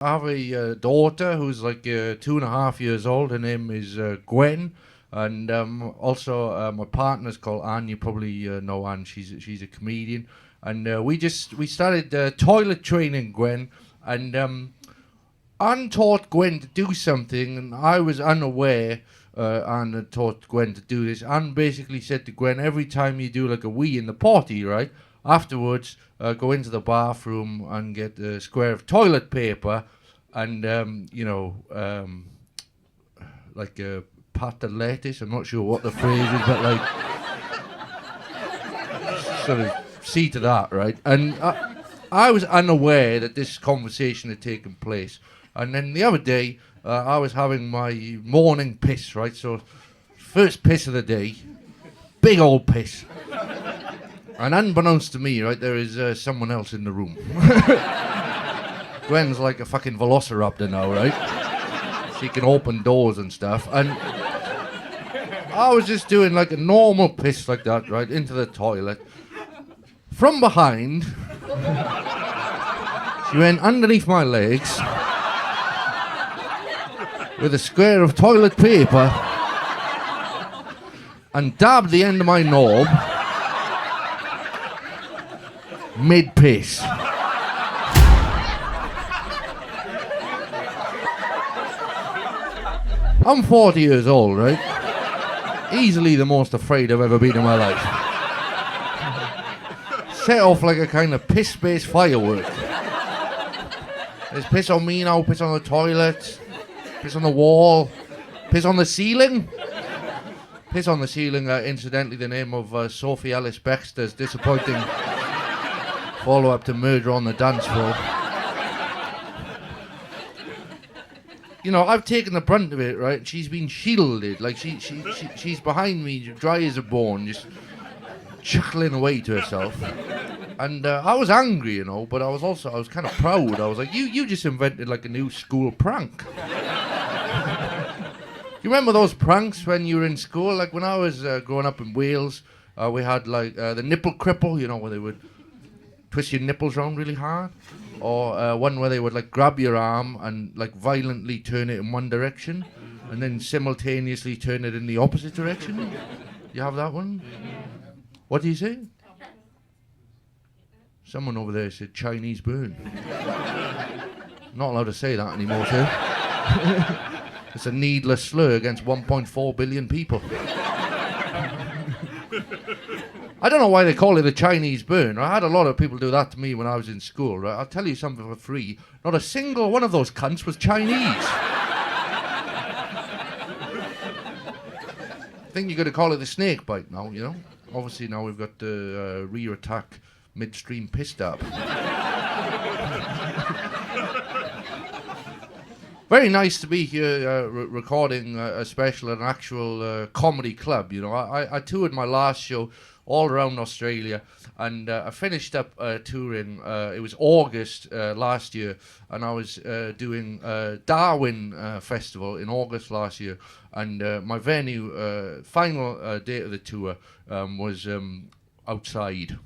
I have a daughter who's like 2.5 years old. Her name is Gwen. And also my partner's called Anne. You probably know Anne. She's a comedian. And we started toilet training Gwen. And Anne taught Gwen to do something, and I was unaware Anne had taught Gwen to do this. Anne basically said to Gwen, every time you do like a wee in the potty, right, afterwards go into the bathroom and get a square of toilet paper and, like a pat of lettuce. I'm not sure what the phrase is, but like, sort of see to that, right? And I was unaware that this conversation had taken place. And then the other day, I was having my morning piss, right? So, first piss of the day, big old piss. And unbeknownst to me, right, there is someone else in the room. Gwen's like a fucking Velociraptor now, right? She can open doors and stuff. And I was just doing like a normal piss like that, right, into the toilet. From behind, she went underneath my legs with a square of toilet paper and dabbed the end of my knob mid-piss. I'm 40 years old, right? Easily the most afraid I've ever been in my life. Set off like a kind of piss-based firework. There's piss on me now, piss on the toilet, piss on the wall, piss on the ceiling. Piss on the ceiling, incidentally, the name of Sophie Ellis Bextor's disappointing follow-up to Murder on the Dance Floor. You know, I've taken the brunt of it, right? She's been shielded, like she's behind me, dry as a bone, just chuckling away to herself. And I was angry, you know, but I was kind of proud. I was like, you just invented like a new school prank. You remember those pranks when you were in school? Like when I was growing up in Wales, we had like the nipple cripple, you know, where they would twist your nipples around really hard. Or one where they would like grab your arm and like violently turn it in one direction and then simultaneously turn it in the opposite direction. You have that one? What do you say? Someone over there said Chinese burn. Not allowed to say that anymore, sir. It's a needless slur against 1.4 billion people. I don't know why they call it a Chinese burn. I had a lot of people do that to me when I was in school, right? I'll tell you something for free. Not a single one of those cunts was Chinese. I think you're going to call it a snake bite now, you know? Obviously now we've got the rear attack midstream piss dab. Very nice to be here recording a special at an actual comedy club, you know. I toured my last show all around Australia, and I finished up touring. It was August last year, and I was doing Darwin Festival in August last year, and my venue, final date of the tour, was outside.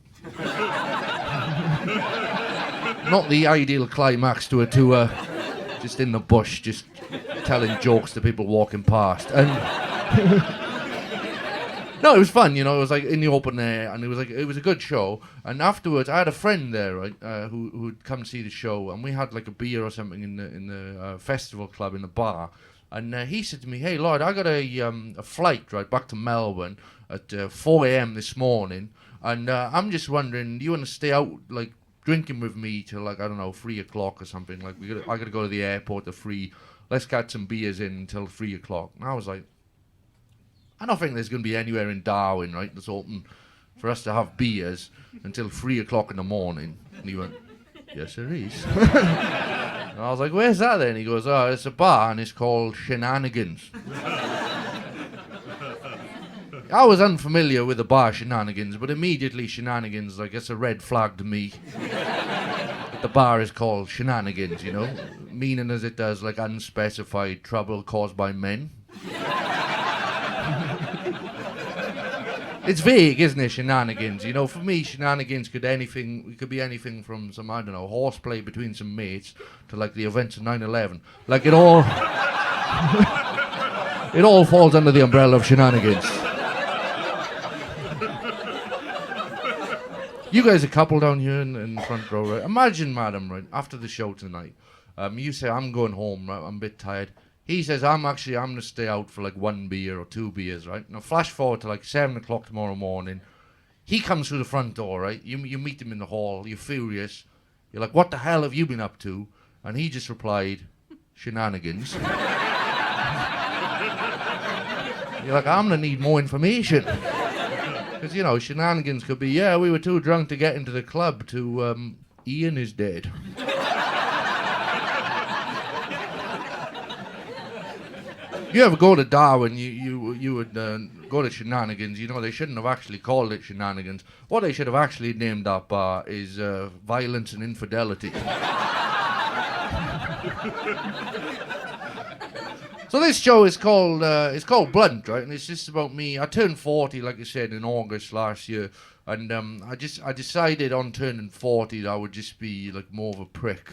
Not the ideal climax to a tour, just in the bush, just telling jokes to people walking past. And no, it was fun, you know. It was like in the open air, and it was a good show. And afterwards, I had a friend there, right, who'd come to see the show, and we had like a beer or something in the festival club in the bar. And he said to me, "Hey, Lloyd, I got a flight right back to Melbourne at 4 a.m. this morning, and I'm just wondering, do you want to stay out like drinking with me till like, I don't know, 3 o'clock or something? Like I gotta go to the airport at 3. Let's get some beers in until 3 o'clock." And I was like, I don't think there's going to be anywhere in Darwin, right, that's open for us to have beers until 3 o'clock in the morning. And he went, "Yes, there is." And I was like, "Where's that then?" He goes, "Oh, it's a bar and it's called Shenanigans." I was unfamiliar with the bar Shenanigans, but immediately Shenanigans, like, it's a red flag to me. The bar is called Shenanigans, you know, meaning as it does, like, unspecified trouble caused by men. It's vague, isn't it, shenanigans? You know, for me, shenanigans could be anything from some, I don't know, horseplay between some mates to like the events of 9/11. Like it all it all falls under the umbrella of shenanigans. You guys are a couple down here in the front row, right? Imagine, madam, right, after the show tonight, you say, I'm going home, right, I'm a bit tired. He says, I'm going to stay out for like 1 beer or 2 beers, right? Now flash forward to like 7 o'clock tomorrow morning. He comes through the front door, right? You meet him in the hall, you're furious. You're like, what the hell have you been up to? And he just replied, shenanigans. You're like, I'm going to need more information. Because, you know, shenanigans could be, yeah, we were too drunk to get into the club to, Ian is dead. You ever go to Darwin, you would go to shenanigans. You know, they shouldn't have actually called it shenanigans. What they should have actually named that bar is violence and infidelity. So this show is called Blunt, right? And it's just about me. I turned 40, like I said, in August last year, and I decided on turning 40 that I would just be like more of a prick.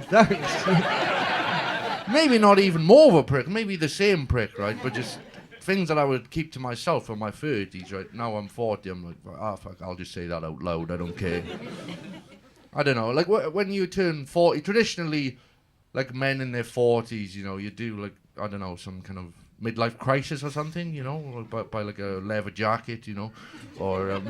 Thanks. Maybe not even more of a prick, maybe the same prick, right? But just things that I would keep to myself for my 30s, right? Now I'm 40, I'm like, fuck, I'll just say that out loud, I don't care. I don't know, like when you turn 40, traditionally, like men in their 40s, you know, you do like, I don't know, some kind of midlife crisis or something, you know, buy like a leather jacket, you know, or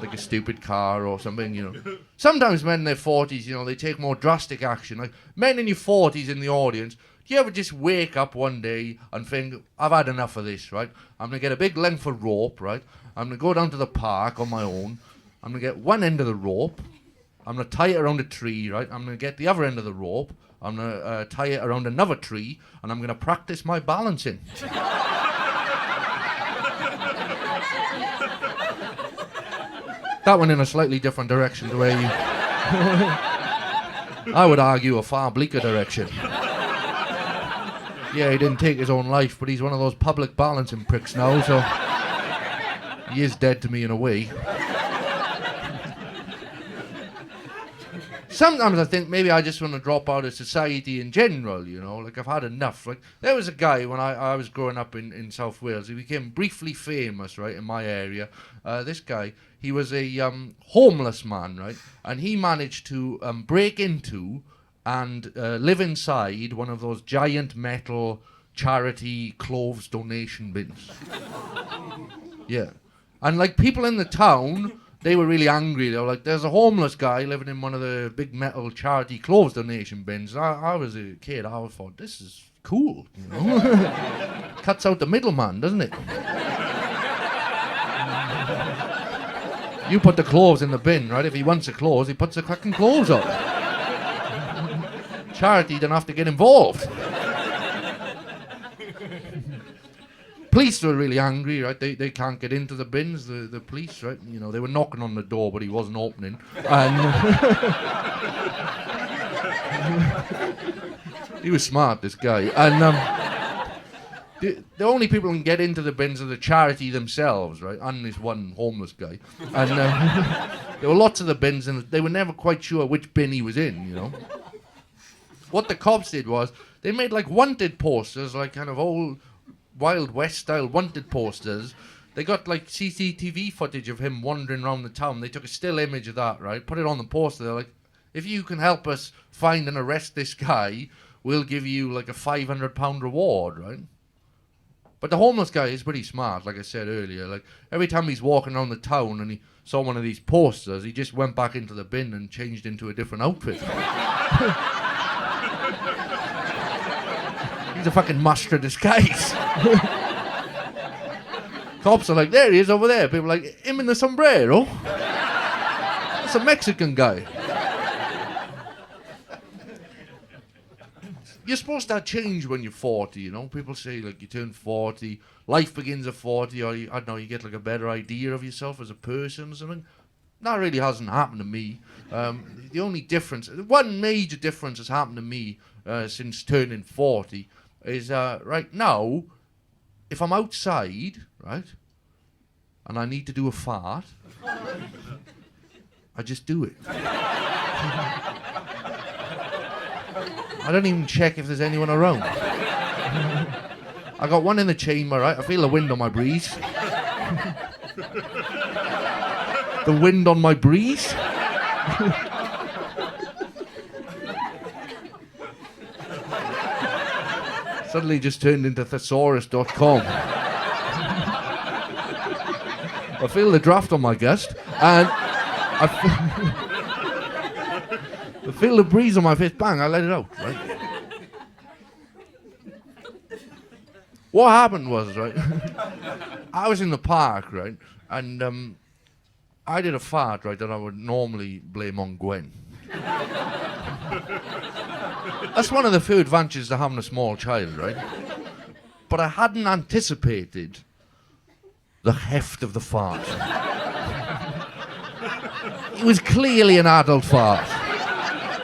like a stupid car or something, you know. Sometimes men in their 40s, you know, they take more drastic action. Like men in your 40s in the audience, do you ever just wake up one day and think, I've had enough of this, right? I'm going to get a big length of rope, right? I'm going to go down to the park on my own. I'm going to get one end of the rope. I'm going to tie it around a tree, right? I'm going to get the other end of the rope. I'm going to tie it around another tree, and I'm going to practice my balancing. That went in a slightly different direction to where you... I would argue a far bleaker direction. Yeah, he didn't take his own life, but he's one of those public balancing pricks now, so... He is dead to me in a way. Sometimes I think maybe I just want to drop out of society in general, you know, like I've had enough. Like there was a guy when I was growing up in South Wales, he became briefly famous, right, in my area. This guy, he was a homeless man, right, and he managed to break into and live inside one of those giant metal charity clothes donation bins. Yeah. And like people in the town... They were really angry. They were like, there's a homeless guy living in one of the big metal charity clothes donation bins. I was a kid. I thought, this is cool, you know. Cuts out the middleman, doesn't it? You put the clothes in the bin, right? If he wants the clothes, he puts the fucking clothes up. Charity don't have to get involved. Police were really angry, right? They can't get into the bins, the police, right? You know, they were knocking on the door, but he wasn't opening. And he was smart, this guy. And the only people who can get into the bins are the charity themselves, right? And this one homeless guy. And there were lots of the bins, and they were never quite sure which bin he was in, you know? What the cops did was, they made like wanted posters, like kind of old... Wild West style wanted posters. They got like CCTV footage of him wandering around the town. They took a still image of that, right? Put it on the poster. They're like, if you can help us find and arrest this guy, we'll give you like a £500 reward, right? But the homeless guy is pretty smart, like I said earlier. Like every time he's walking around the town and he saw one of these posters, he just went back into the bin and changed into a different outfit. He's a fucking master of disguise. Cops are like, there he is over there. People are like, him in the sombrero? That's a Mexican guy. You're supposed to change when you're 40, you know? People say, like, you turn 40, life begins at 40, or, I don't know, you get, like, a better idea of yourself as a person or something. That really hasn't happened to me. The only difference, one major difference has happened to me since turning 40 is right now, if I'm outside, right, and I need to do a fart, I just do it. I don't even check if there's anyone around. I got one in the chamber, right? I feel the wind on my breeze. The wind on my breeze. Suddenly just turned into thesaurus.com. I feel the draft on my gust, and I feel the breeze on my face. Bang, I let it out, right? What happened was, right, I was in the park, right, and I did a fart, right, that I would normally blame on Gwen. That's one of the few advantages to having a small child, right? But I hadn't anticipated the heft of the fart. It was clearly an adult fart.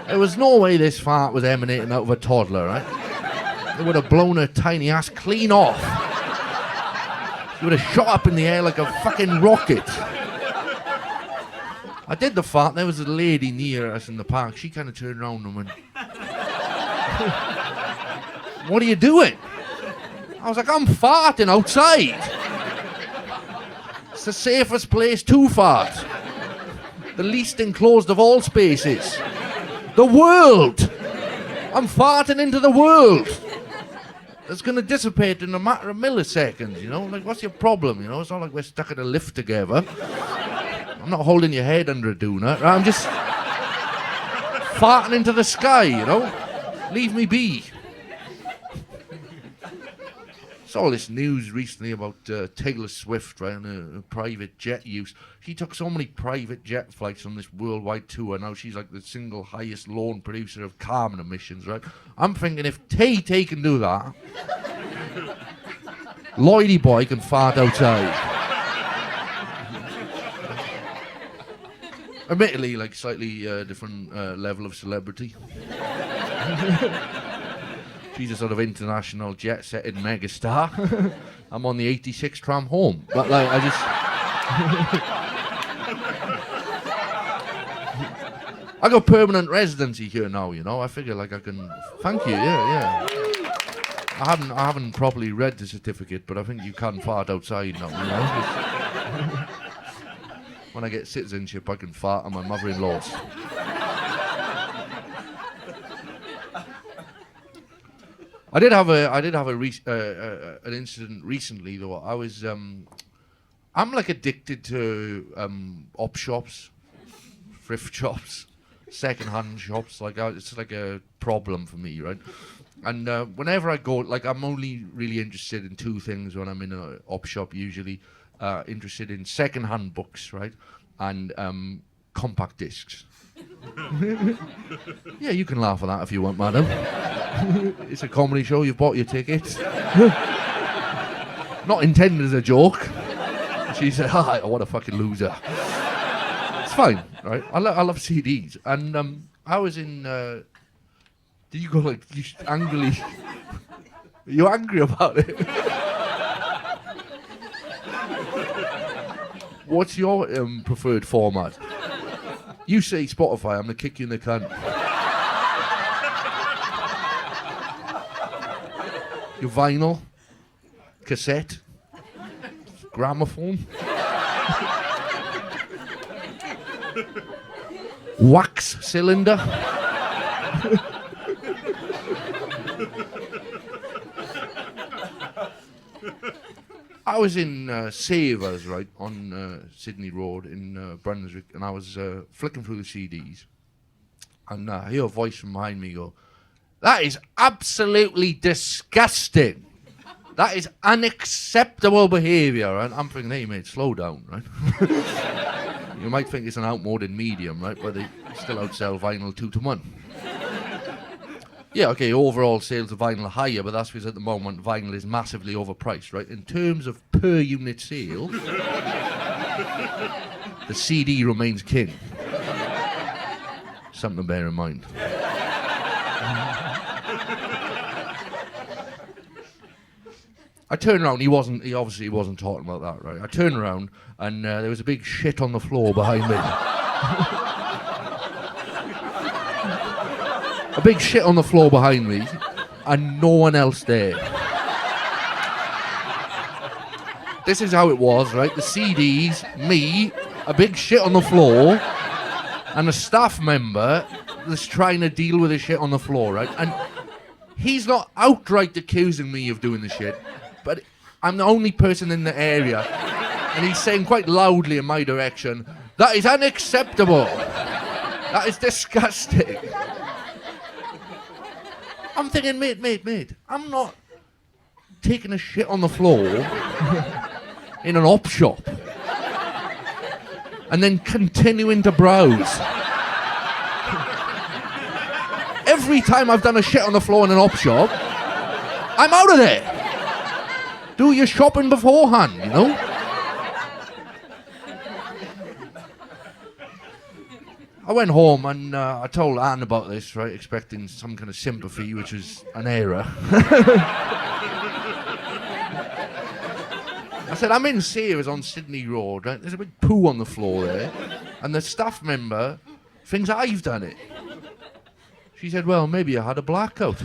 There was no way this fart was emanating out of a toddler, right? It would have blown her tiny ass clean off. She would have shot up in the air like a fucking rocket. I did the fart, there was a lady near us in the park. She kind of turned around and went, "What are you doing?" I was like, "I'm farting outside. It's the safest place to fart. The least enclosed of all spaces. The world. I'm farting into the world. It's going to dissipate in a matter of milliseconds, you know? Like, what's your problem, you know? It's not like we're stuck in a lift together. I'm not holding your head under a doona. I'm just farting into the sky, you know? Leave me be." Saw this news recently about Taylor Swift, right, and her private jet use. She took so many private jet flights on this worldwide tour. Now she's like the single highest lone producer of carbon emissions, right? I'm thinking if Tay can do that, Lloydie boy can fart outside. Admittedly, like slightly different level of celebrity. She's a sort of international jet-setting megastar. I'm on the 86 tram home. But like, I just... I got permanent residency here now, you know. I figure like I can... Thank you, yeah. I haven't properly read the certificate, but I think you can fart outside now, you know. When I get citizenship, I can fart on my mother-in-law's. I did have an incident recently though. I was I'm like addicted to op shops, thrift shops, second-hand shops. Like it's like a problem for me, right? And whenever I go, like I'm only really interested in two things when I'm in an op shop. Usually, interested in second-hand books, right, and compact discs. Yeah, you can laugh at that if you want, madam. It's a comedy show, you've bought your ticket. Not intended as a joke. She said, what a fucking loser. It's fine, right? I love CDs. And I was in... did you go like, you angrily... Are you angry about it? What's your preferred format? You say Spotify, I'm going to kick you in the cunt. Your vinyl, cassette, gramophone, wax cylinder. I was in Savers, right, on Sydney Road in Brunswick, and I was flicking through the CDs, and I hear a voice from behind me go, "That is absolutely disgusting. That is unacceptable behaviour." And I'm thinking, hey mate, slow down, right? You might think it's an outmoded medium, right, but they still outsell vinyl 2 to 1. Yeah, okay, overall sales of vinyl are higher, but that's because at the moment vinyl is massively overpriced, right? In terms of per unit sale, the CD remains king. Something to bear in mind. I turned around. He obviously wasn't talking about that, right? I turned around and there was a big shit on the floor behind me. A big shit on the floor behind me, and no one else there. This is how it was, right? The CDs, me, a big shit on the floor, and a staff member that's trying to deal with the shit on the floor, right? And he's not outright accusing me of doing the shit, but I'm the only person in the area, and he's saying quite loudly in my direction, "That is unacceptable. That is disgusting." I'm thinking, mate, I'm not taking a shit on the floor in an op shop and then continuing to browse. Every time I've done a shit on the floor in an op shop, I'm out of there. Do your shopping beforehand, you know? I went home and I told Anne about this, right, expecting some kind of sympathy, which was an error. I said, I'm in Sears on Sydney Road, right? There's a big poo on the floor there, and the staff member thinks I've done it. She said, well, maybe I had a blackout.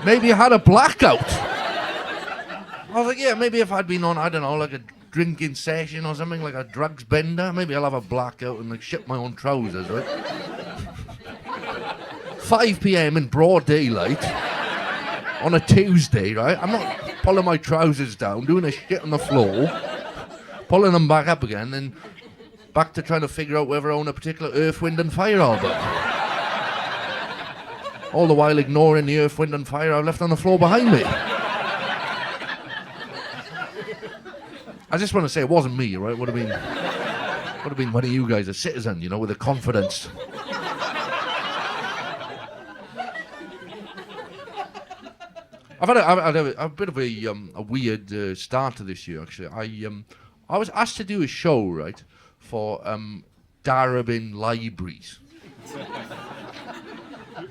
Maybe I had a blackout. I was like, yeah, maybe if I'd been on, I don't know, like a drinking session or something, like a drugs bender, maybe I'll have a blackout and like shit my own trousers, right? 5 p.m. in broad daylight on a Tuesday, right? I'm not pulling my trousers down, doing a shit on the floor, pulling them back up again, and back to trying to figure out whether I own a particular Earth, Wind and Fire album. All the while ignoring the Earth, Wind and Fire I've left on the floor behind me. I just want to say it wasn't me, right? Would have been one of you guys, a citizen, you know, with a confidence. I've had a bit of a weird start to this year, actually. I was asked to do a show, right, for Darebin Libraries.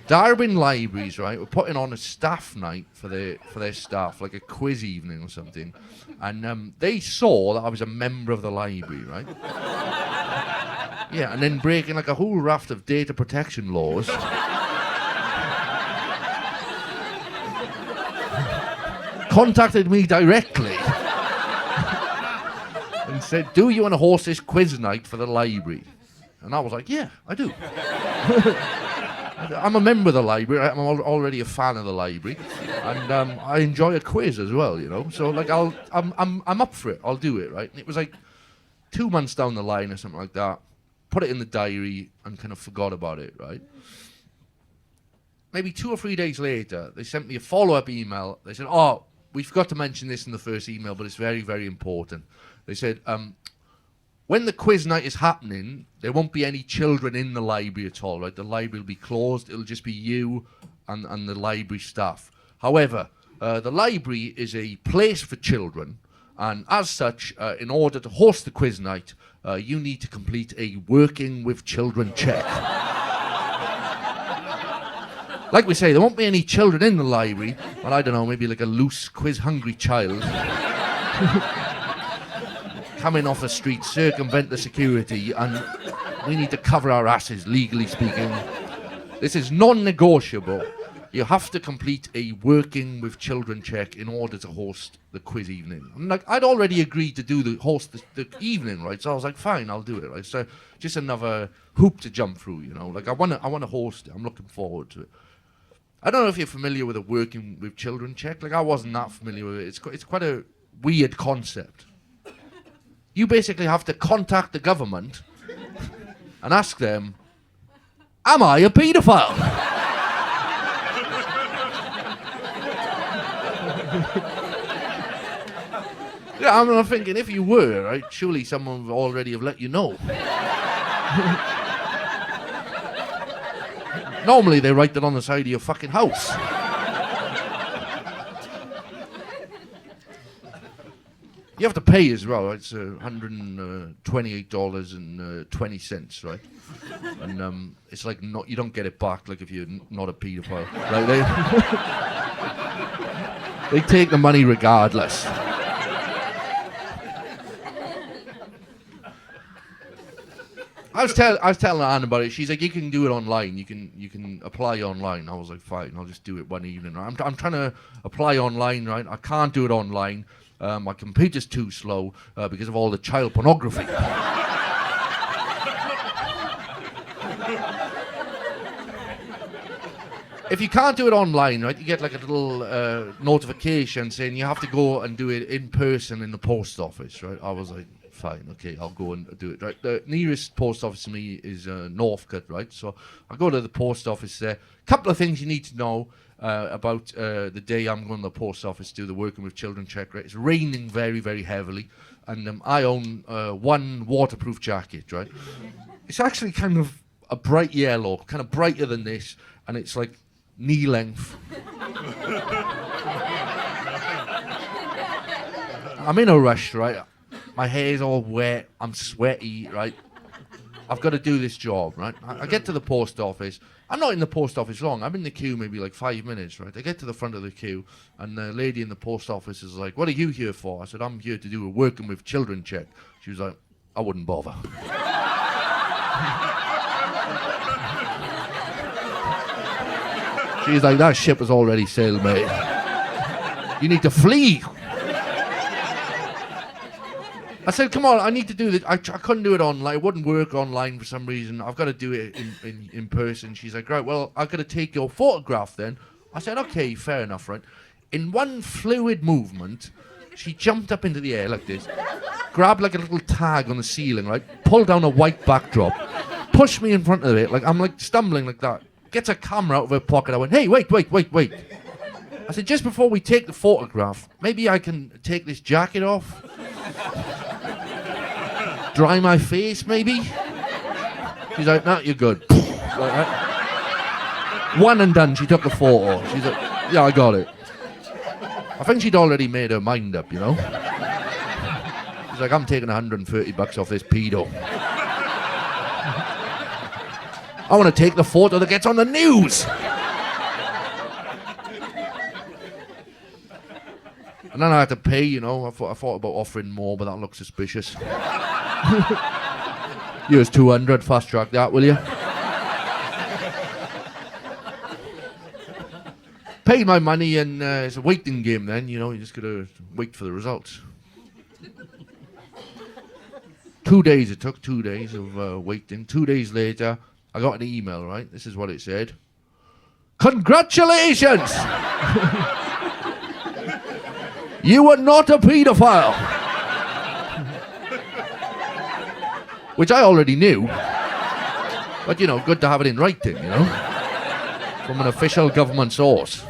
Darebin Libraries, right, were putting on a staff night for their staff, like a quiz evening or something. And they saw that I was a member of the library, right? Yeah, and then breaking like a whole raft of data protection laws. Contacted me directly and said, do you want to host this quiz night for the library? And I was like, yeah, I do. I'm a member of the library. I'm already a fan of the library, and I enjoy a quiz as well, you know. So like, I'm up for it. I'll do it, right? And it was like 2 months down the line or something like that. Put it in the diary and kind of forgot about it, right? Maybe 2 or 3 days later, they sent me a follow-up email. They said, "Oh, we forgot to mention this in the first email, but it's very, very important." They said, when the quiz night is happening, there won't be any children in the library at all, right? The library will be closed. It'll just be you and the library staff. However, the library is a place for children, and as such, in order to host the quiz night, you need to complete a working with children check. Like we say, there won't be any children in the library, but I don't know, maybe like a loose, quiz-hungry child. Coming off the street, circumvent the security, and we need to cover our asses, legally speaking. This is non-negotiable. You have to complete a working with children check in order to host the quiz evening. And like, I'd already agreed to host the evening, right? So I was like, fine, I'll do it, right? So just another hoop to jump through, you know? Like, I want to host it. I'm looking forward to it. I don't know if you're familiar with a working with children check. Like, I wasn't that familiar with it. It's quite a weird concept. You basically have to contact the government and ask them, am I a paedophile? Yeah, I'm thinking, if you were, right, surely someone would already have let you know. Normally they write that on the side of your fucking house. You have to pay as well, right? It's $128.20, right? And it's like you don't get it back, like if you're not a paedophile. Like they take the money regardless. I was telling Anne about it. She's like, you can do it online. You can apply online. I was like, fine, I'll just do it one evening. I'm trying to apply online, right? I can't do it online. My computer's too slow because of all the child pornography. If you can't do it online, right, you get like a little notification saying you have to go and do it in person in the post office, right? I was like, fine, okay, I'll go and do it, right? The nearest post office to me is Northcote, right? So I go to the post office there. Couple of things you need to know about the day I'm going to the post office to do the Working with Children check, right? It's raining very, very heavily, and I own one waterproof jacket, right? It's actually kind of a bright yellow, kind of brighter than this, and it's like knee length. I'm in a rush, right? My hair's all wet, I'm sweaty, right? I've got to do this job, right? I get to the post office. I'm not in the post office long. I'm in the queue maybe like 5 minutes, right? I get to the front of the queue, and the lady in the post office is like, what are you here for? I said, I'm here to do a Working with Children check. She was like, I wouldn't bother. She's like, that ship has already sailed, mate. You need to flee. I said, come on, I need to do this. I couldn't do it online. It wouldn't work online for some reason. I've got to do it in person. She's like, right, well, I've got to take your photograph then. I said, okay, fair enough, right? In one fluid movement, she jumped up into the air like this, grabbed like a little tag on the ceiling, right? Pulled down a white backdrop, pushed me in front of it, like I'm like stumbling like that. Gets a camera out of her pocket. I went, hey, wait. I said, just before we take the photograph, maybe I can take this jacket off? Dry my face, maybe? She's like, no, you're good. Like that. One and done, she took the photo. She's like, yeah, I got it. I think she'd already made her mind up, you know? She's like, I'm taking $130 off this pedo. I want to take the photo that gets on the news. And then I had to pay, you know. I thought about offering more, but that looks suspicious. Here's 200, fast track that, will you? Paid my money, and it's a waiting game then, you know. You just got to wait for the results. 2 days, it took 2 days of waiting. 2 days later, I got an email, right? This is what it said. Congratulations! You were not a paedophile. Which I already knew. But, you know, good to have it in writing, you know? From an official government source.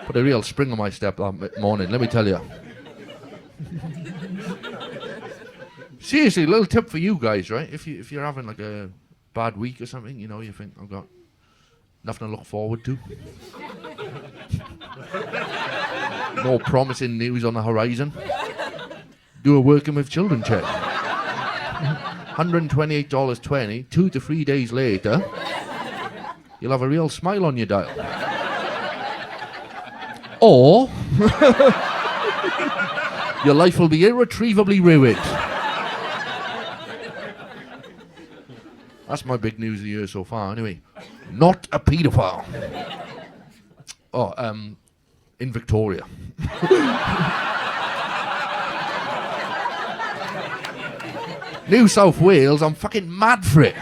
Put a real spring on my step that morning, let me tell you. Seriously, a little tip for you guys, right? If you're having like a bad week or something, you know, you think, I've got nothing to look forward to. No promising news on the horizon. Do a Working with Children check. $128.20, 2 to 3 days later, you'll have a real smile on your dial. Or your life will be irretrievably ruined. That's my big news of the year so far, anyway. Not a paedophile. Oh, in Victoria. New South Wales, I'm fucking mad for it.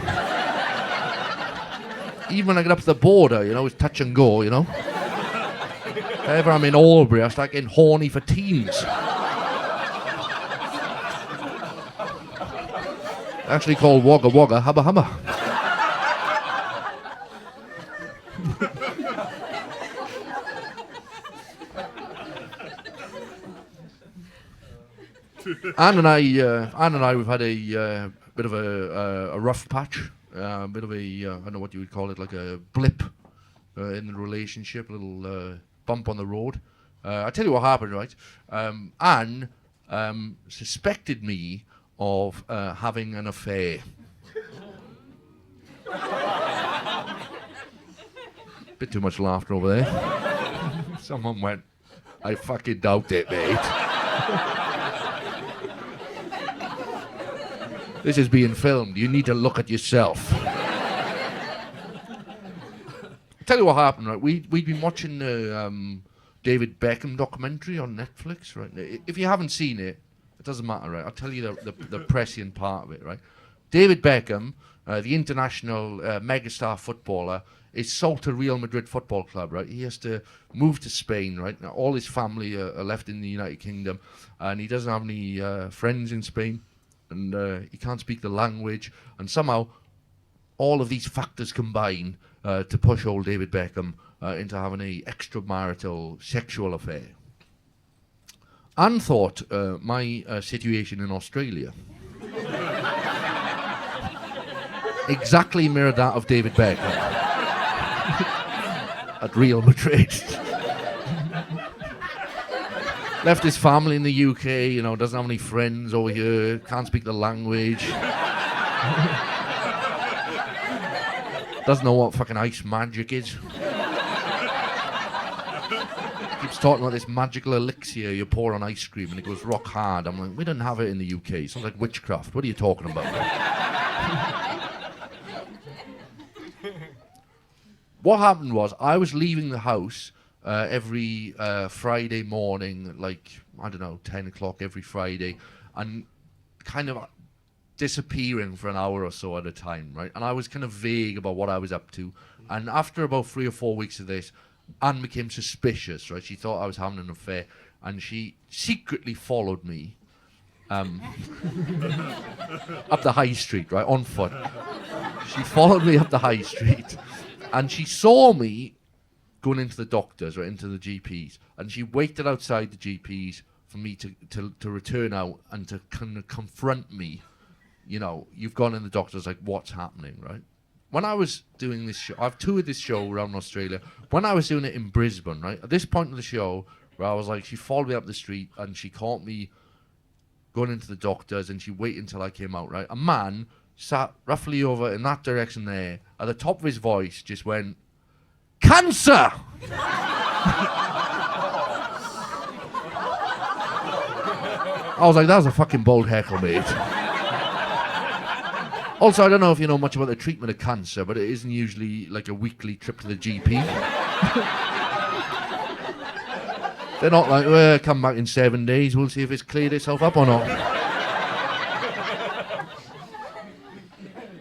Even when I get up to the border, you know, it's touch and go, you know. If ever I'm in Albury, I start getting horny for teens. Actually called Wagga Wagga Hubba Hubba. Anne and I, we've had a bit of a rough patch, a bit of a, I don't know what you would call it, like a blip in the relationship, a little bump on the road. I'll tell you what happened, right? Anne suspected me of having an affair. Bit too much laughter over there. Someone went, I fucking doubt it, mate. This is being filmed. You need to look at yourself. Tell you what happened, right? We'd been watching the David Beckham documentary on Netflix, right? If you haven't seen it, it doesn't matter, right? I'll tell you the prescient part of it, right? David Beckham, the international megastar footballer, is sold to Real Madrid Football Club, right? He has to move to Spain, right? Now, all his family are left in the United Kingdom, and he doesn't have any friends in Spain, and he can't speak the language, and somehow all of these factors combine to push old David Beckham into having a extramarital sexual affair. Anne thought my situation in Australia exactly mirrored that of David Beckham at Real Madrid. Left his family in the UK, you know, doesn't have any friends over here, can't speak the language. Doesn't know what fucking ice magic is. Keeps talking about this magical elixir you pour on ice cream and it goes rock hard. I'm like, we don't have it in the UK. Sounds like witchcraft. What are you talking about? What happened was I was leaving the house every Friday morning, like, I don't know, 10 o'clock every Friday, and kind of disappearing for an hour or so at a time, right? And I was kind of vague about what I was up to. And after about 3 or 4 weeks of this, Anne became suspicious, right? She thought I was having an affair, and she secretly followed me up the high street, right, on foot. She followed me up the high street, and she saw me going into the doctors, right, into the GPs, and she waited outside the GPs for me to return out and to kind of confront me. You know, you've gone in the doctor's, like, what's happening, right? When I was doing this show, I've toured this show around Australia. When I was doing it in Brisbane, right, at this point of the show, where I was like, she followed me up the street and she caught me going into the doctor's and she waited until I came out, right? A man sat roughly over in that direction there, at the top of his voice, just went, "Cancer!" I was like, that was a fucking bold heckle, mate. Also, I don't know if you know much about the treatment of cancer, but it isn't usually like a weekly trip to the GP. They're not like, well, come back in 7 days, we'll see if it's cleared itself up or not.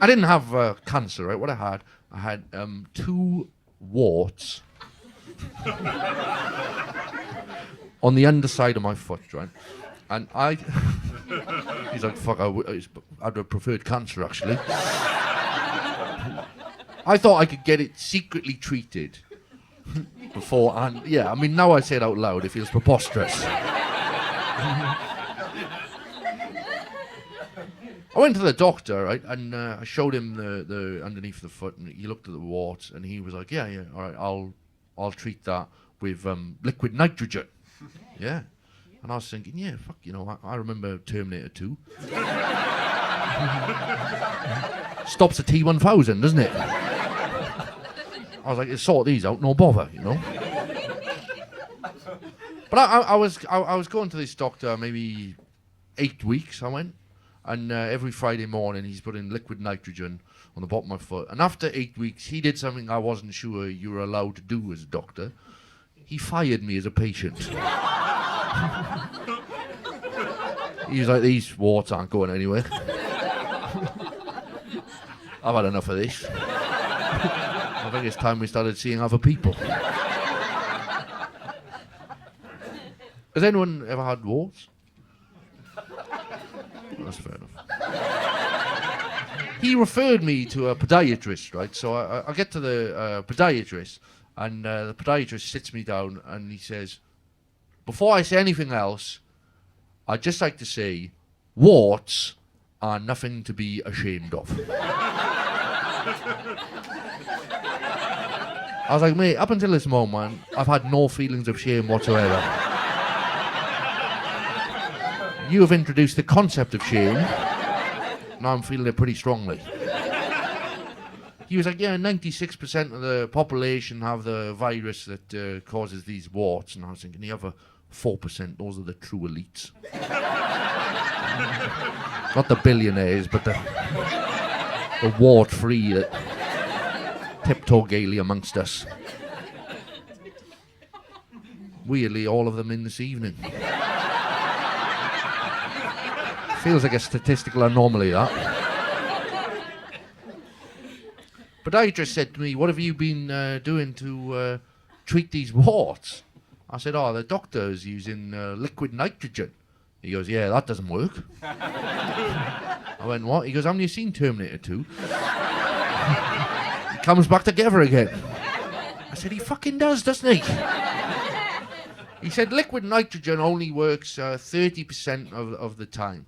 I didn't have cancer, right? What I had 2 warts on the underside of my foot, right? And he's like, fuck, I'd have preferred cancer, actually. I thought I could get it secretly treated before, and yeah, I mean, now I say it out loud, it feels preposterous. I went to the doctor, right, and I showed him the underneath the foot, and he looked at the warts, and he was like, yeah, all right, I'll treat that with liquid nitrogen. Yeah. And I was thinking, yeah, fuck, you know, I remember Terminator 2. Stops the T-1000, doesn't it? I was like, sort these out, no bother, you know. But I was going to this doctor maybe 8 weeks, I went. And every Friday morning he's putting liquid nitrogen on the bottom of my foot. And after 8 weeks, he did something I wasn't sure you were allowed to do as a doctor. He fired me as a patient. He was like, these warts aren't going anywhere. I've had enough of this. I think it's time we started seeing other people. Has anyone ever had warts? That's fair enough. He referred me to a podiatrist, right? So I get to the podiatrist, and the podiatrist sits me down and he says, before I say anything else, I'd just like to say, warts are nothing to be ashamed of. I was like, mate, up until this moment, I've had no feelings of shame whatsoever. You have introduced the concept of shame. Now I'm feeling it pretty strongly. He was like, yeah, 96% of the population have the virus that causes these warts. And I was thinking, the other 4%, those are the true elites. Not the billionaires, but the wart-free that tiptoe gaily amongst us. Weirdly, all of them in this evening. Feels like a statistical anomaly, that. Podiatrist said to me, what have you been doing to treat these warts? I said, oh, the doctor is using liquid nitrogen. He goes, yeah, that doesn't work. I went, what? He goes, haven't you seen Terminator 2? He comes back together again. I said, he fucking does, doesn't he? He said, liquid nitrogen only works 30% of the time.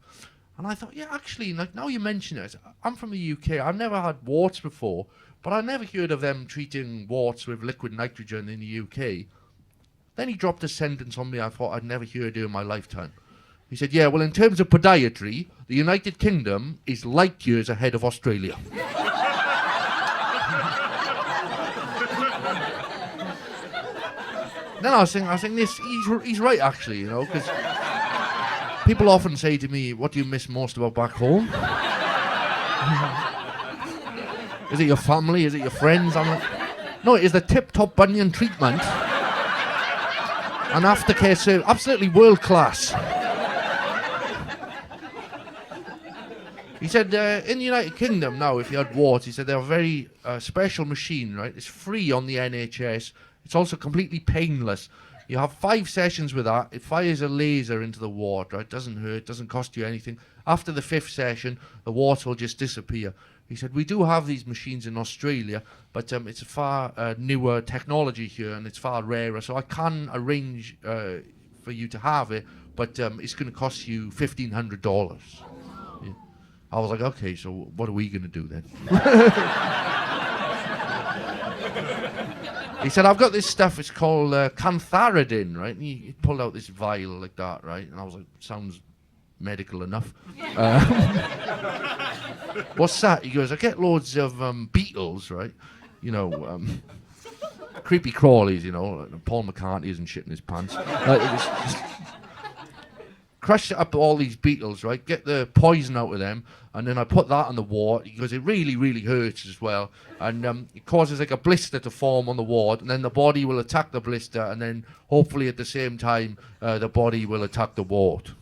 And I thought, yeah, actually, like, now you mention it, I'm from the UK. I've never had warts before, but I never heard of them treating warts with liquid nitrogen in the UK. Then he dropped a sentence on me I thought I'd never heard in my lifetime. He said, yeah, well, in terms of podiatry, the United Kingdom is light years ahead of Australia. Then I was thinking, he's right, actually, you know, because people often say to me, what do you miss most about back home? Is it your family? Is it your friends? I'm like, no, it is the tip-top bunion treatment. And aftercare service, absolutely world class. He said, in the United Kingdom now, if you had warts, he said they're a very special machine, right? It's free on the NHS. It's also completely painless. You have 5 sessions with that. It fires a laser into the wart, right? Doesn't hurt, doesn't cost you anything. After the 5th session, the wart will just disappear. He said, we do have these machines in Australia, but it's a far newer technology here, and it's far rarer. So I can arrange for you to have it, but it's going to cost you $1,500. Yeah. I was like, okay, so what are we going to do then? He said, I've got this stuff, it's called cantharidin, right? And he pulled out this vial like that, right? And I was like, sounds medical enough. What's that? He goes, I get loads of beetles, right? You know, creepy crawlies, you know, like Paul McCartney isn't shitting his pants. Just crush up all these beetles, right? Get the poison out of them, and then I put that on the wart because it really, really hurts as well. And it causes like a blister to form on the wart, and then the body will attack the blister, and then hopefully at the same time the body will attack the wart.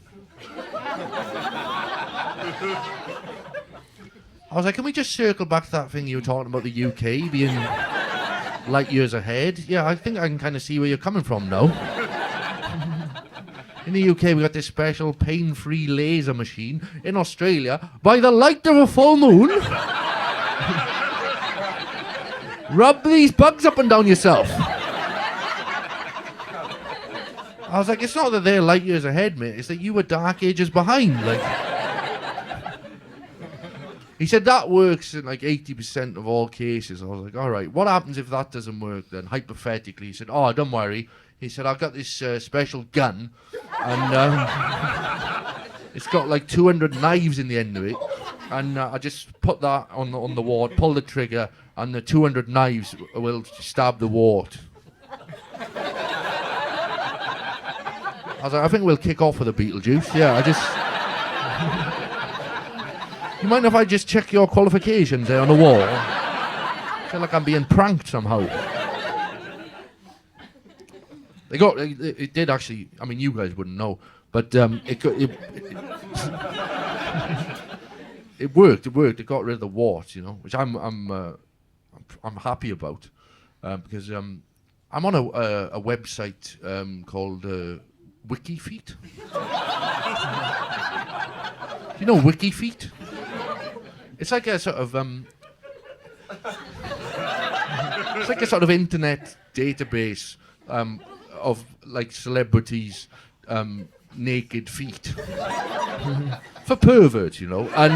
I was like, can we just circle back to that thing you were talking about the UK being light years ahead? Yeah, I think I can kind of see where you're coming from now. In the UK, we got this special pain-free laser machine. In Australia, by the light of a full moon, rub these bugs up and down yourself. I was like, it's not that they're light years ahead, mate. It's that you were dark ages behind. Like, he said that works in like 80% of all cases. I was like, all right, what happens if that doesn't work then? Hypothetically, he said, oh, don't worry. He said, I've got this special gun, and it's got like 200 knives in the end of it, and I just put that on the wart, pull the trigger, and the 200 knives will stab the wart. I was like, I think we'll kick off with the Beetlejuice. Yeah, You mind if I just check your qualifications there on the wall? I feel like I'm being pranked somehow. It did actually, I mean, you guys wouldn't know, but it worked. It got rid of the warts, you know, which I'm happy about, because I'm on a website called WikiFeet. You know WikiFeet? It's like a sort of it's like a sort of internet database of like celebrities' naked feet for perverts, you know. And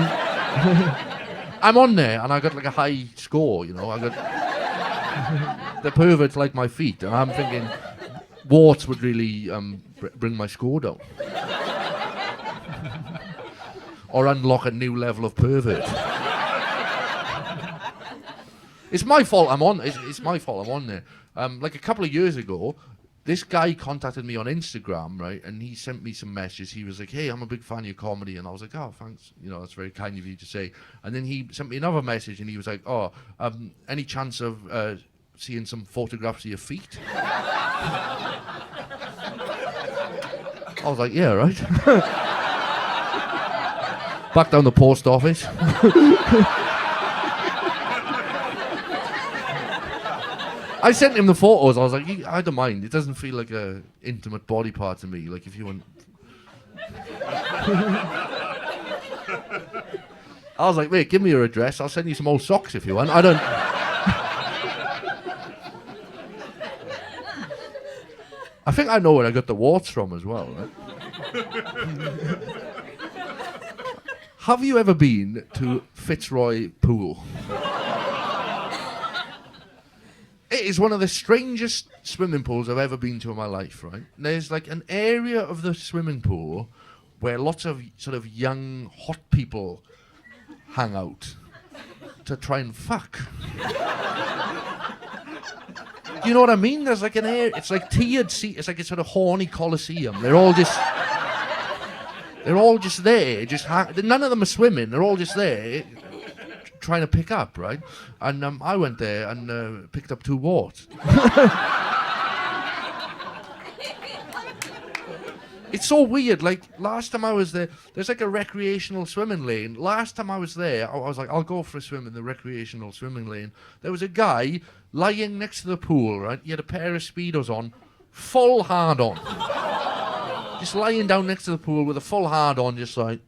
I'm on there, and I got like a high score, you know. I got the perverts like my feet, and I'm thinking warts would really bring my score down. or unlock a new level of pervert. It's my fault I'm on. It's my fault I'm on there. Like a couple of years ago, this guy contacted me on Instagram, right? And he sent me some messages. He was like, "Hey, I'm a big fan of your comedy," and I was like, "Oh, thanks. You know, that's very kind of you to say." And then he sent me another message, and he was like, "Oh, any chance of seeing some photographs of your feet?" I was like, "Yeah, right." Back down the post office. I sent him the photos. I was like, I don't mind. It doesn't feel like a intimate body part to me. Like if you want. I was like, mate, give me your address. I'll send you some old socks if you want. I don't. I think I know where I got the warts from as well. Right? Have you ever been to Fitzroy Pool? It is one of the strangest swimming pools I've ever been to in my life, right? There's like an area of the swimming pool where lots of sort of young, hot people hang out to try and fuck. Do you know what I mean? There's like an area, it's like tiered seat, it's like a sort of horny coliseum. They're all just there, none of them are swimming, they're all just there. Trying to pick up, right? And I went there and picked up 2 warts. It's so weird. Like last time I was there, there's like a recreational swimming lane. Last time I was there, I was like, I'll go for a swim in the recreational swimming lane. There was a guy lying next to the pool, right? He had a pair of Speedos on, full hard on. Just lying down next to the pool with a full hard on, just like,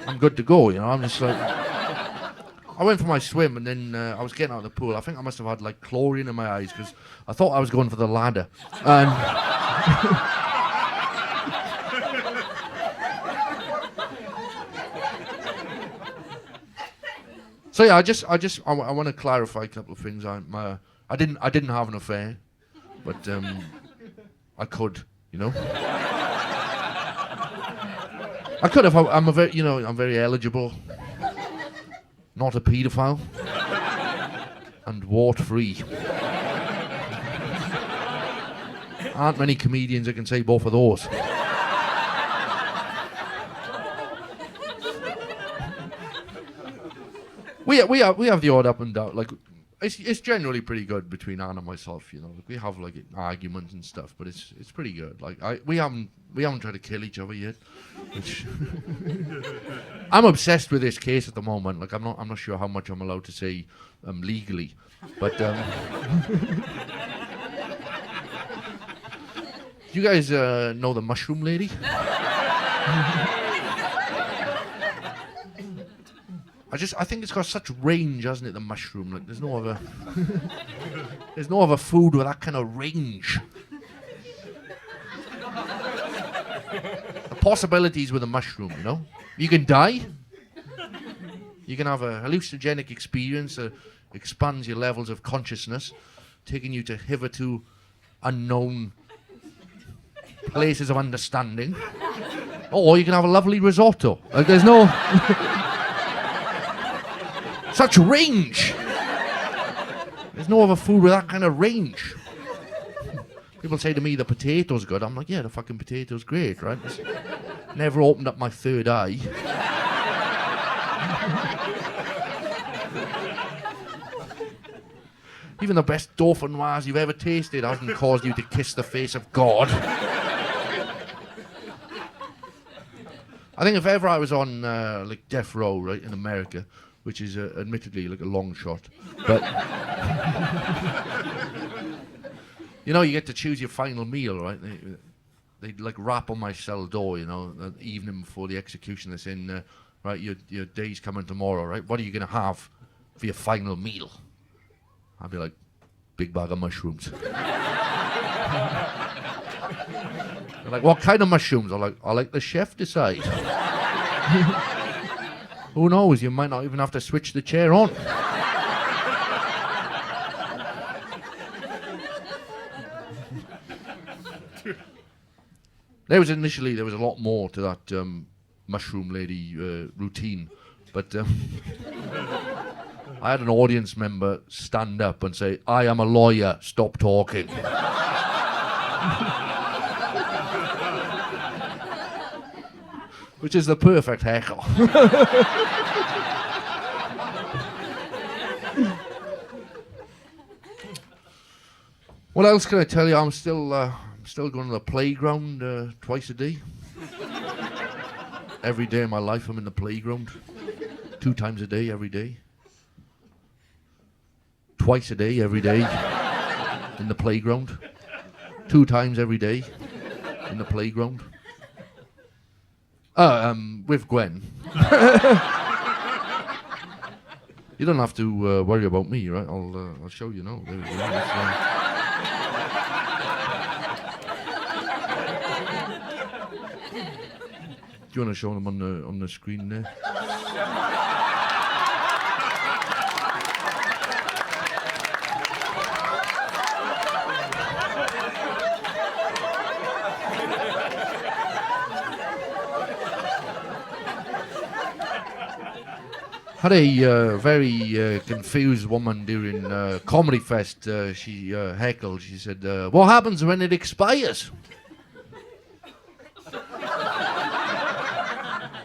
I'm good to go, you know. I'm just like, I went for my swim and then I was getting out of the pool. I think I must have had like chlorine in my eyes because I thought I was going for the ladder. So yeah, I want to clarify a couple of things. I didn't have an affair, but I could, you know. I could have. I'm very eligible, not a paedophile, and wart-free. Aren't many comedians that can say both of those. We have the odd up and down. Like it's generally pretty good between Anne and myself. You know, like, we have like arguments and stuff, but it's pretty good. Like we haven't tried to kill each other yet. Which I'm obsessed with this case at the moment. Like I'm not sure how much I'm allowed to say legally, but you guys know the mushroom lady? I think it's got such range, hasn't it? The mushroom, like there's no other food with that kind of range. The possibilities with a mushroom, you know. You can die. You can have a hallucinogenic experience that expands your levels of consciousness, taking you to hitherto unknown places of understanding. Or you can have a lovely risotto. Like there's no such range. There's no other food with that kind of range. People say to me the potato's good. I'm like, yeah, the fucking potato's great, right? It's never opened up my third eye. Even the best dauphinoise you've ever tasted hasn't caused you to kiss the face of God. I think if ever I was on like death row, right, in America, which is admittedly like a long shot, but you know, you get to choose your final meal, right? They'd like rap on my cell door, you know, the evening before the execution. They're saying, right, your day's coming tomorrow, right? What are you gonna have for your final meal? I'd be like, big bag of mushrooms. They're like, what kind of mushrooms? I'm like, I'll let the chef decide. Who knows? You might not even have to switch the chair on. There was a lot more to that mushroom lady routine. But I had an audience member stand up and say, "I am a lawyer, stop talking." Which is the perfect heckle. What else can I tell you? I'm still going to the playground twice a day. Every day of my life I'm in the playground. 2 times a day, every day. Twice a day, every day. In the playground. 2 times every day. In the playground. With Gwen. You don't have to worry about me, right? I'll show you now. There we go. Do you want to show them on the screen there? Had a very confused woman during Comedy Fest. She heckled. She said, "What happens when it expires?"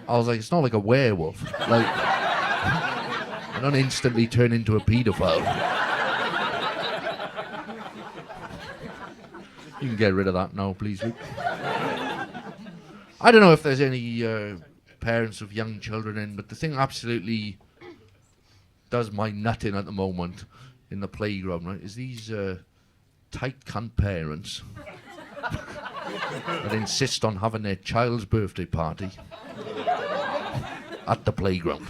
I was like, "It's not like a werewolf. Like, I don't instantly turn into a paedophile." You can get rid of that now, please, Luke. I don't know if there's any parents of young children in, but the thing absolutely does my nut in at the moment in the playground, right, is these tight cunt parents that insist on having their child's birthday party at the playground.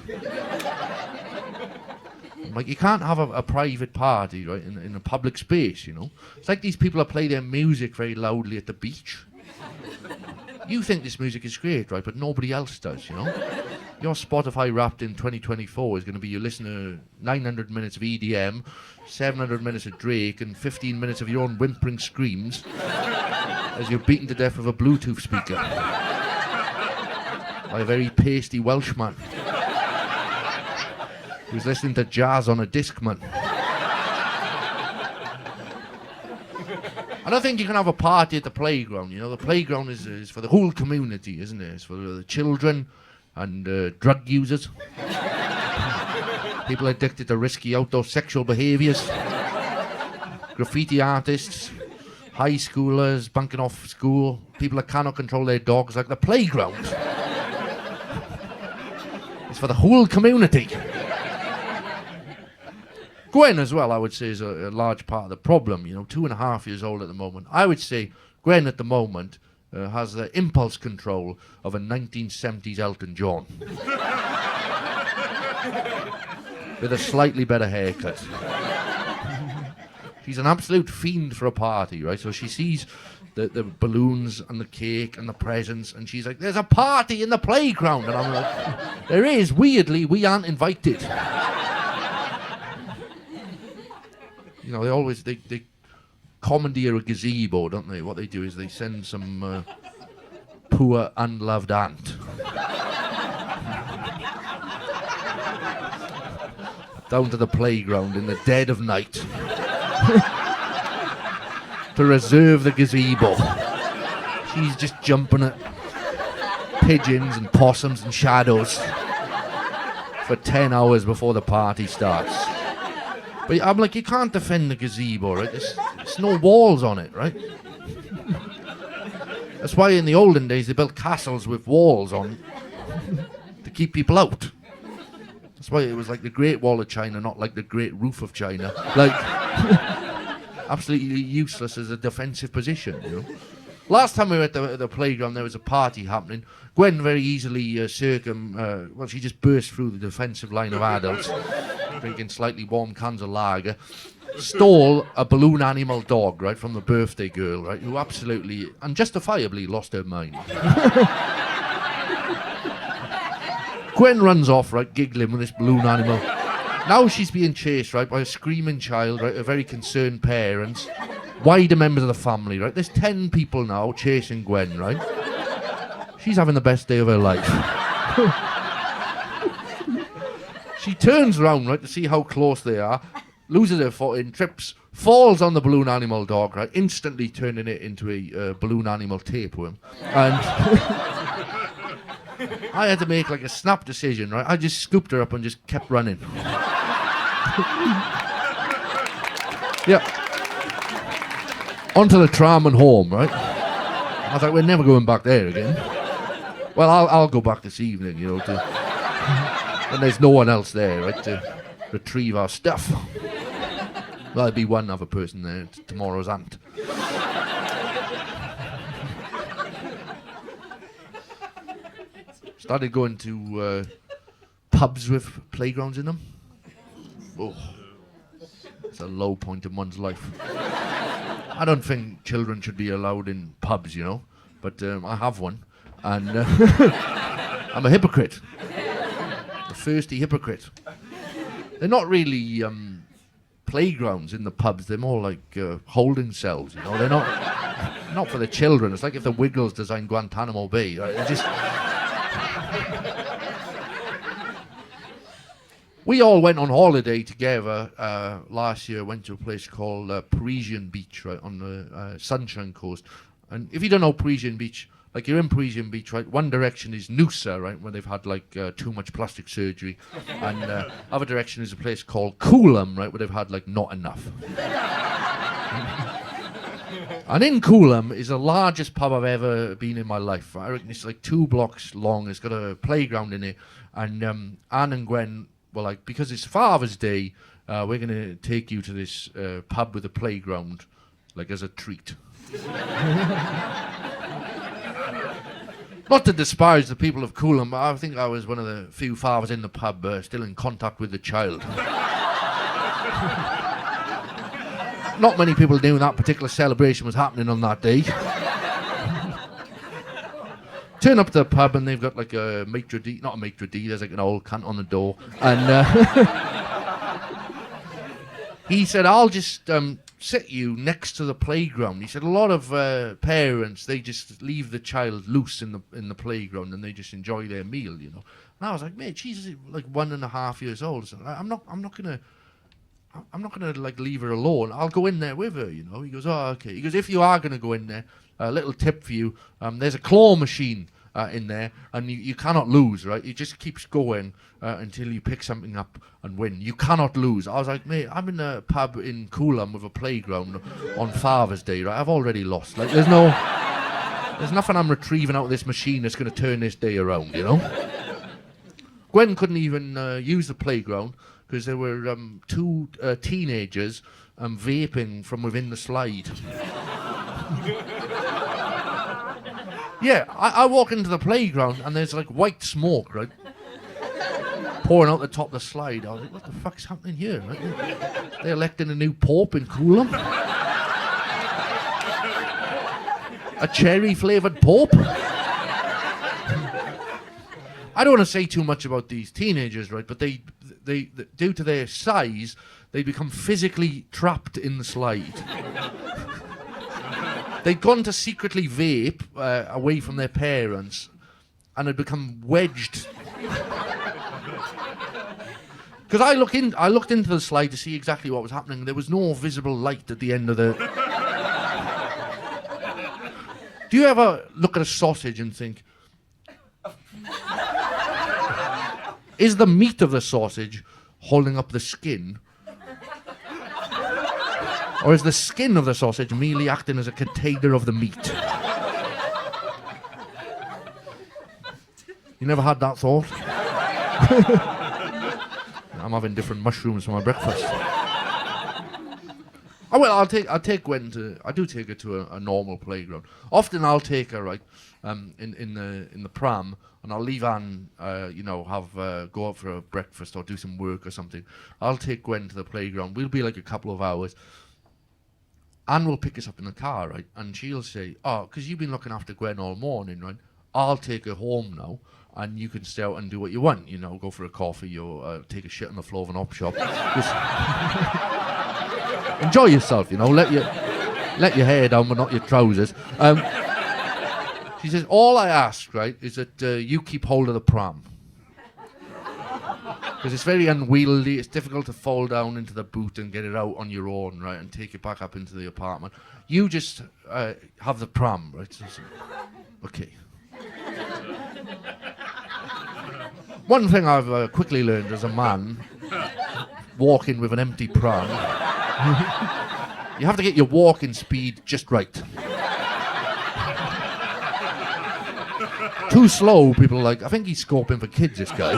Like, you can't have a private party, right, in a public space, you know. It's like these people that play their music very loudly at the beach. You think this music is great, right, but nobody else does, you know. Your Spotify Wrapped in 2024 is going to be you listen to 900 minutes of EDM, 700 minutes of Drake, and 15 minutes of your own whimpering screams as you're beaten to death with a Bluetooth speaker by a very pasty Welshman who's listening to jazz on a Discman. I don't think you can have a party at the playground, you know. The playground is for the whole community, isn't it? It's for the children and drug users, people addicted to risky outdoor sexual behaviours, graffiti artists, high schoolers bunking off school, people that cannot control their dogs. Like, the playground is for the whole community. Gwen as well, I would say, is a large part of the problem. You know, 2.5 years old at the moment. I would say Gwen at the moment has the impulse control of a 1970s Elton John. With a slightly better haircut. She's an absolute fiend for a party, right? So she sees the balloons and the cake and the presents, and she's like, "There's a party in the playground." And I'm like, "There is. Weirdly, we aren't invited." You know, they commandeer a gazebo, don't they? What they do is they send some poor, unloved aunt down to the playground in the dead of night to reserve the gazebo. She's just jumping at pigeons and possums and shadows for 10 hours before the party starts. But I'm like, you can't defend the gazebo, right? There's no walls on it, right? That's why in the olden days they built castles with walls on to keep people out. That's why it was like the Great Wall of China, not like the Great Roof of China. Like, absolutely useless as a defensive position, you know? Last time we were at the playground, there was a party happening. Gwen very easily she just burst through the defensive line of adults, drinking slightly warm cans of lager, stole a balloon animal dog, right, from the birthday girl, right, who absolutely, and justifiably, lost her mind. Gwen runs off, right, giggling with this balloon animal. Now she's being chased, right, by a screaming child, right, a very concerned parents, wider members of the family, right. There's 10 people now chasing Gwen, right. She's having the best day of her life. She turns around, right, to see how close they are, loses her footing, trips, falls on the balloon animal dog, right, instantly turning it into a balloon animal tapeworm. And I had to make like a snap decision, right? I just scooped her up and just kept running. Yeah. Onto the tram and home, right? I was like, we're never going back there again. Well, I'll go back this evening, you know, when there's no one else there, right, to retrieve our stuff. There'll be one other person there, tomorrow's aunt. Started going to pubs with playgrounds in them. Oh, it's a low point in one's life. I don't think children should be allowed in pubs, you know, but I have one, and I'm a hypocrite. A thirsty hypocrite. They're not really playgrounds in the pubs, they're more like holding cells, you know, they're not for the children. It's like if the Wiggles designed Guantanamo Bay, right? They're just... We all went on holiday together last year, went to a place called Parisian Beach, right, on the Sunshine Coast. And if you don't know Parisian Beach, like you're in Parisian Beach, right, one direction is Noosa, right, where they've had like too much plastic surgery. And other direction is a place called Coolum, right, where they've had like not enough. And in Coolum is the largest pub I've ever been in my life. I reckon it's like 2 blocks long. It's got a playground in it. And Anne and Gwen were like, because it's Father's Day, we're going to take you to this pub with a playground, like as a treat. Not to despise the people of Coolum, but I think I was one of the few fathers in the pub still in contact with the child. Not many people knew that particular celebration was happening on that day. Turn up to the pub and they've got like a maitre d', not a maitre d', there's like an old cunt on the door. And he said, I'll just sit you next to the playground. He said a lot of parents, they just leave the child loose in the playground and they just enjoy their meal, you know. And I was like, mate, she's like 1.5 years old. So I'm not gonna like leave her alone. I'll go in there with her, you know. He goes, oh, okay. He goes, if you are gonna go in there, a little tip for you, there's a claw machine in there, and you cannot lose, right? It just keeps going until you pick something up and win. You cannot lose. I was like, mate, I'm in a pub in Coolum with a playground on Father's Day, right? I've already lost. Like, there's nothing I'm retrieving out of this machine that's going to turn this day around, you know? Gwen couldn't even use the playground because there were 2 teenagers vaping from within the slide. Yeah, I walk into the playground and there's like white smoke, right? Pouring out the top of the slide. I was like, what the fuck's happening here? Right? They're electing a new pope in Coolum? A cherry-flavoured pope? I don't want to say too much about these teenagers, right? But they due to their size, they become physically trapped in the slide. They'd gone to secretly vape away from their parents and had become wedged. Because I looked into the slide to see exactly what was happening. There was no visible light at the end of the... Do you ever look at a sausage and think, is the meat of the sausage holding up the skin? Or is the skin of the sausage merely acting as a container of the meat? You never had that thought? I'm having different mushrooms for my breakfast. Oh well, I'll take Gwen to. I do take her to a normal playground. Often I'll take her right in the pram, and I'll leave Anne, go out for a breakfast or do some work or something. I'll take Gwen to the playground. We'll be like a couple of hours. Anne will pick us up in the car, right? And she'll say, oh, because you've been looking after Gwen all morning, right? I'll take her home now, and you can stay out and do what you want, you know, go for a coffee or take a shit on the floor of an op shop. Enjoy yourself, you know, let your hair down but not your trousers. She says, all I ask, right, is that you keep hold of the pram. Because it's very unwieldy, it's difficult to fall down into the boot and get it out on your own, right, and take it back up into the apartment. You just have the pram, right? Okay. One thing I've quickly learned as a man, walking with an empty pram, you have to get your walking speed just right. Too slow, people are like, I think he's scoping for kids, this guy.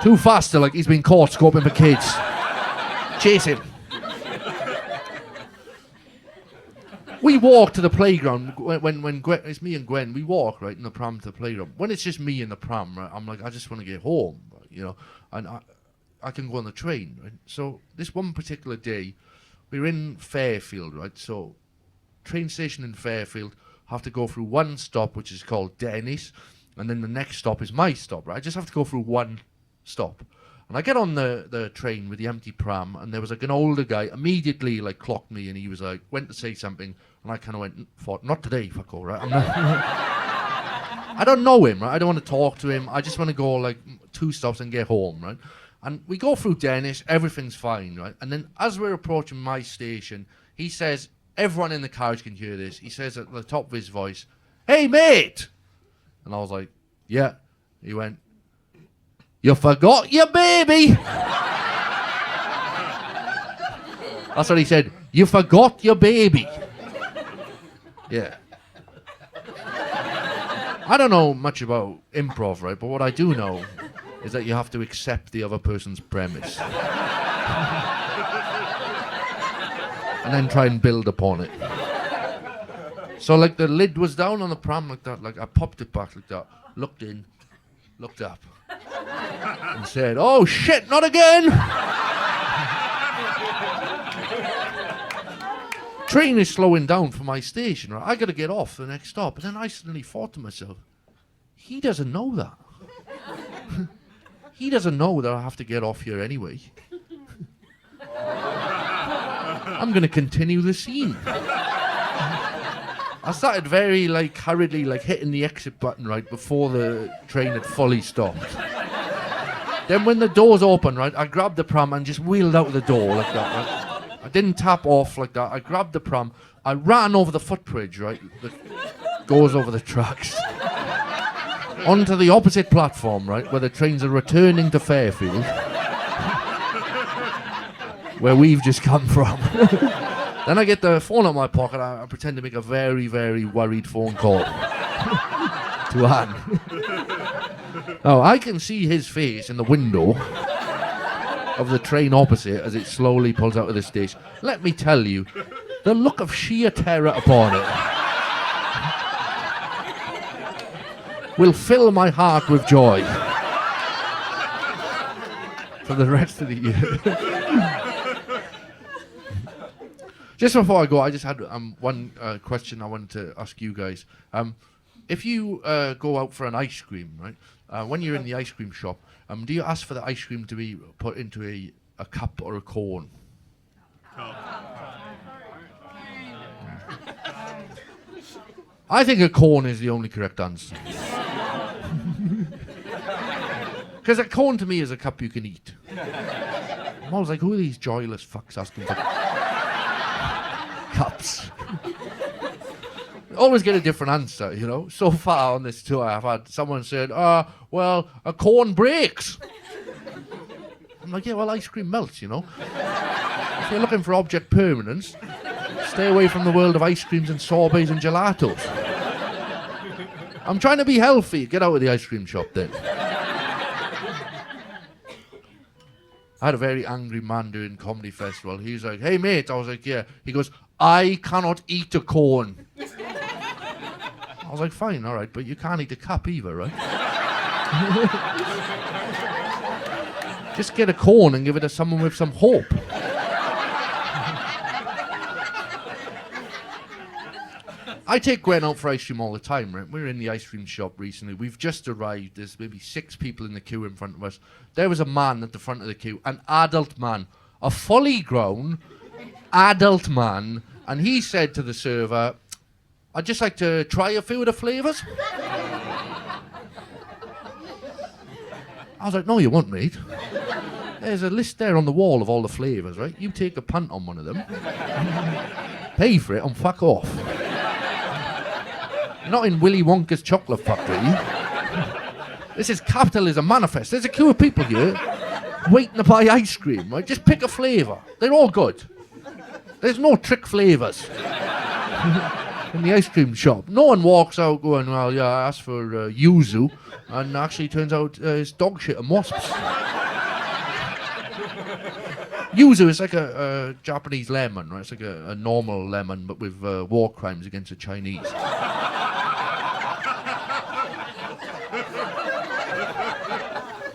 Too fast, they're like, he's been caught scoping for kids. Chase him. We walk to the playground when Gwen, it's me and Gwen, we walk, right, in the pram to the playground. When it's just me in the pram, right, I'm like, I just want to get home, you know, and I can go on the train, right? So this one particular day, we were in Fairfield, right? So train station in Fairfield, have to go through one stop, which is called Dennis, and then the next stop is my stop, right? I just have to go through one stop. And I get on the train with the empty pram, and there was like an older guy, immediately like clocked me, and he was like, went to say something, and I kind of thought, not today, fucko, right? I'm not I don't know him, right? I don't want to talk to him. I just want to go like 2 stops and get home, right? And we go through Dennis, everything's fine, right? And then as we're approaching my station, he says, everyone in the carriage can hear this, he says at the top of his voice, "Hey, mate!" And I was like, "Yeah." He went, "You forgot your baby." That's what he said. "You forgot your baby." Yeah. I don't know much about improv, right? But what I do know is that you have to accept the other person's premise. And then try and build upon it. So like the lid was down on the pram like that, like I popped it back like that, looked in, looked up, and said, "Oh shit, not again!" Train is slowing down for my station, right? I gotta get off the next stop. And then I suddenly thought to myself, he doesn't know that. He doesn't know that I have to get off here anyway. I'm gonna continue the scene. I started very like hurriedly like hitting the exit button right before the train had fully stopped. Then when the doors opened, right, I grabbed the pram and just wheeled out the door like that, right? I didn't tap off like that. I grabbed the pram. I ran over the footbridge, right, that goes over the tracks, onto the opposite platform, right, where the trains are returning to Fairfield, where we've just come from. Then I get the phone out of my pocket. I pretend to make a very, very worried phone call to Anne. Now, I can see his face in the window of the train opposite as it slowly pulls out of the station. Let me tell you, the look of sheer terror upon it will fill my heart with joy for the rest of the year. Just before I go, I just had one question I wanted to ask you guys. If you go out for an ice cream, right? When you're in the ice cream shop, do you ask for the ice cream to be put into a cup or a cone? I think a cone is the only correct answer. Because a cone to me is a cup you can eat. I'm always like, who are these joyless fucks asking for cups? Always get a different answer, you know. So far on this tour, I've had someone said, well, a cone breaks. I'm like, yeah, well, ice cream melts, you know. If you're looking for object permanence, stay away from the world of ice creams and sorbets and gelatos. I'm trying to be healthy. Get out of the ice cream shop then. I had a very angry man doing comedy festival. He was like, "Hey, mate." I was like, "Yeah." He goes, "I cannot eat a cone." I was like, "Fine, all right, but you can't eat a cup either, right?" Just get a cone and give it to someone with some hope. I take Gwen out for ice cream all the time, right? We're in the ice cream shop recently. We've just arrived. There's maybe 6 people in the queue in front of us. There was a man at the front of the queue, an adult man, a fully grown adult man, and he said to the server, I'd just like to try a few of the flavours. I was like, no, you won't, mate. There's a list there on the wall of all the flavours, right? You take a punt on one of them, pay for it, and fuck off. You're not in Willy Wonka's chocolate factory. This is capitalism manifest. There's a queue of people here waiting to buy ice cream, right? Just pick a flavour. They're all good. There's no trick flavours in the ice cream shop. No one walks out going, well, yeah, I asked for yuzu, and actually turns out it's dog shit and wasps. Yuzu is like a Japanese lemon, right? It's like a normal lemon, but with war crimes against the Chinese.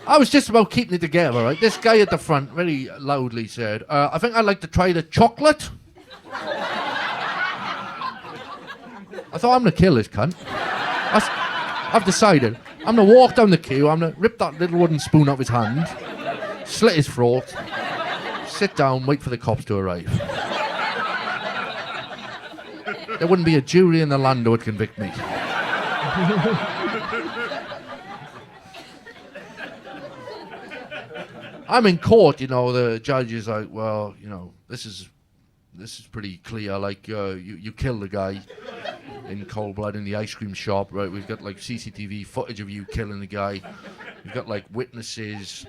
I was just about keeping it together, right? This guy at the front very loudly said, I think I'd like to try the chocolate. I thought, I'm going to kill this cunt. I've decided. I'm going to walk down the queue, I'm going to rip that little wooden spoon out of his hand, slit his throat, sit down, wait for the cops to arrive. There wouldn't be a jury in the land who would convict me. I'm in court, you know, the judge is like, well, you know, this is pretty clear, like, you killed the guy in cold blood in the ice cream shop, right? We've got, like, CCTV footage of you killing the guy. We've got, like, witnesses,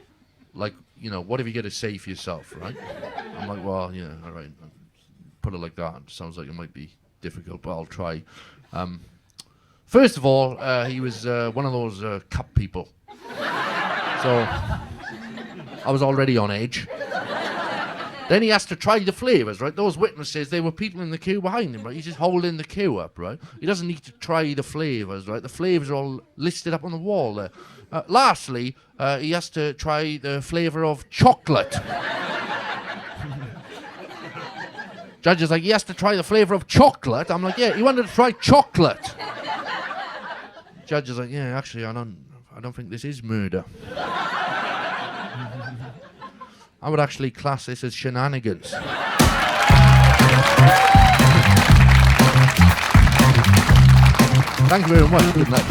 like, you know, what have you got to say for yourself, right? I'm like, well, yeah, all right, put it like that. Sounds like it might be difficult, but I'll try. First of all, he was one of those cup people. So I was already on edge. Then he has to try the flavours, right? Those witnesses, they were people in the queue behind him, right? He's just holding the queue up, right? He doesn't need to try the flavours, right? The flavours are all listed up on the wall there. Lastly, he has to try the flavour of chocolate. Judge is like, he has to try the flavour of chocolate? I'm like, yeah, he wanted to try chocolate. Judge is like, yeah, actually, I don't think this is murder. I would actually class this as shenanigans. Thank you very much. Good night.